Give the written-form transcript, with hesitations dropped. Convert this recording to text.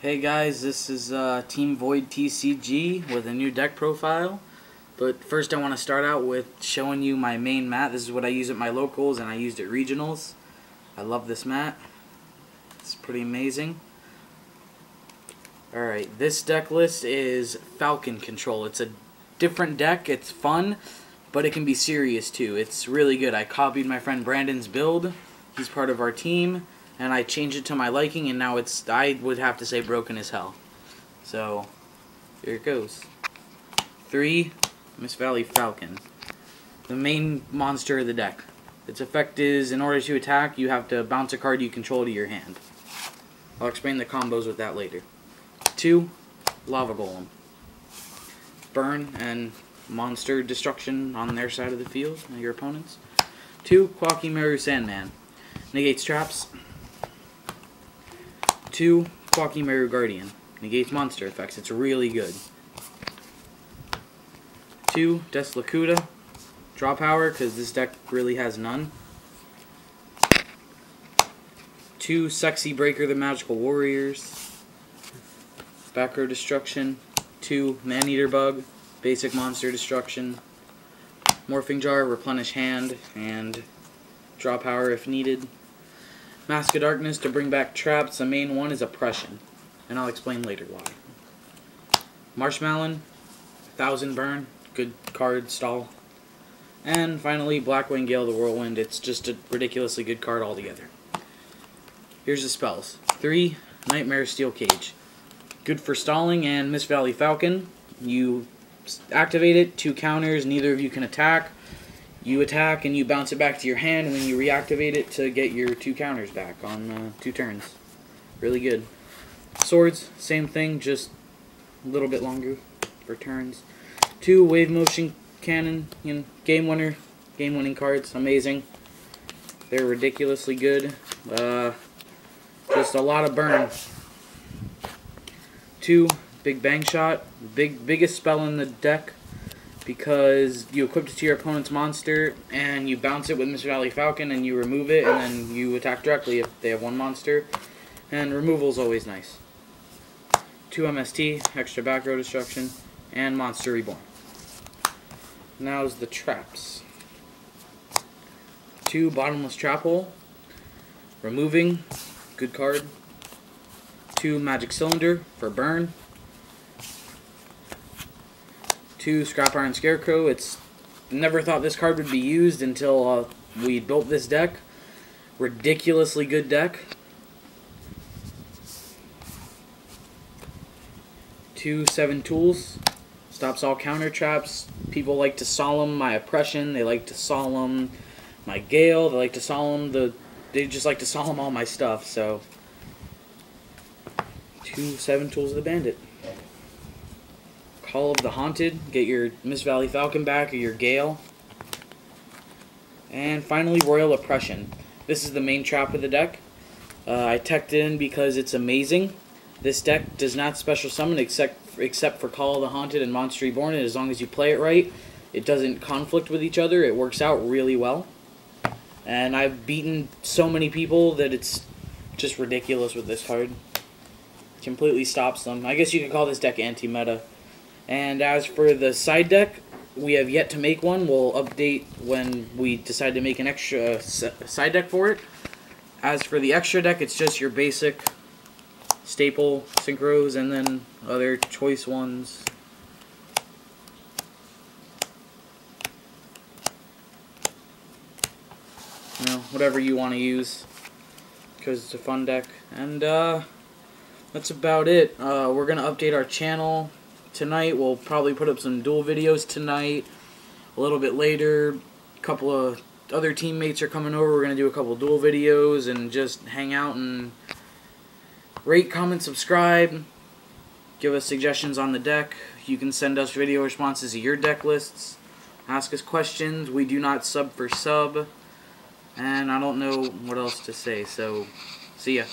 Hey guys, this is teamVOIDTCG with a new deck profile. But first I want to start out with showing you my main mat. This is what I use at my locals and I used at regionals. I love this mat. It's pretty amazing. Alright, this deck list is Falcon Control. It's a different deck, it's fun, but it can be serious too. It's really good. I copied my friend Brandon's build. He's part of our team. And I changed it to my liking, and now it's, I would have to say, broken as hell. So, here it goes. 3, Miss Valley Falcon. The main monster of the deck. Its effect is, in order to attack, you have to bounce a card you control to your hand. I'll explain the combos with that later. 2, Lava Golem. Burn and monster destruction on their side of the field, your opponents. 2, koa'ki meriu Sandman. Negates traps. 2, koa'ki meriu Guardian. Negates monster effects. It's really good. 2, lacooda. Draw power, because this deck really has none. 2, Sexy Breaker the Magical Warriors. Back row destruction. 2, Man-Eater Bug. Basic monster destruction. Morphing Jar, replenish hand, and draw power if needed. Mask of Darkness to bring back traps. The main one is Oppression, and I'll explain later why. Marshmallon, 1000 burn, good card, stall. And finally, Blackwing, Gale the Whirlwind. It's just a ridiculously good card altogether. Here's the spells. 3, Nightmare Steel Cage. Good for stalling and Miss Valley Falcon. You activate it, 2 counters, neither of you can attack. You attack and you bounce it back to your hand, and then you reactivate it to get your 2 counters back on 2 turns. Really good. Swords, same thing, just a little bit longer for turns. 2, Wave Motion Cannon, game winner, game winning cards, amazing. They're ridiculously good. Just a lot of burn. 2, Big Bang Shot, biggest spell in the deck, because you equip it to your opponent's monster, and you bounce it with Miss Valley Falcon, and you remove it, and then you attack directly if they have 1 monster. And removal is always nice. 2 MST, extra back row destruction, and monster reborn. Now's the traps. 2, Bottomless Trap Hole. Removing, good card. 2, Magic Cylinder for burn. 2, Scrap Iron Scarecrow. It's never thought this card would be used until we built this deck. Ridiculously good deck. 2, 7 Tools. Stops all counter traps. People like to solemn my Oppression. They like to solemn my Gale. They like to solemn they just like to solemn all my stuff. So 2, 7 Tools of the Bandit. Call of the Haunted, get your Miss Valley Falcon back or your Gale. And finally, Royal Oppression. This is the main trap of the deck. I teched it in because it's amazing. This deck does not special summon except for Call of the Haunted and Monster Reborn, and as long as you play it right, it doesn't conflict with each other. It works out really well. And I've beaten so many people that it's just ridiculous with this card. Completely stops them. I guess you could call this deck anti-meta. And as for the side deck, we have yet to make one. We'll update when we decide to make an extra side deck for it. As for the extra deck, it's just your basic staple synchros and then other choice ones. You know, whatever you want to use, because it's a fun deck. And that's about it. We're going to update our channel tonight. We'll probably put up some duel videos tonight. A little bit later, a couple of other teammates are coming over. We're going to do a couple duel videos and just hang out and rate, comment, subscribe. Give us suggestions on the deck. You can send us video responses to your deck lists. Ask us questions. We do not sub for sub. And I don't know what else to say, so see ya.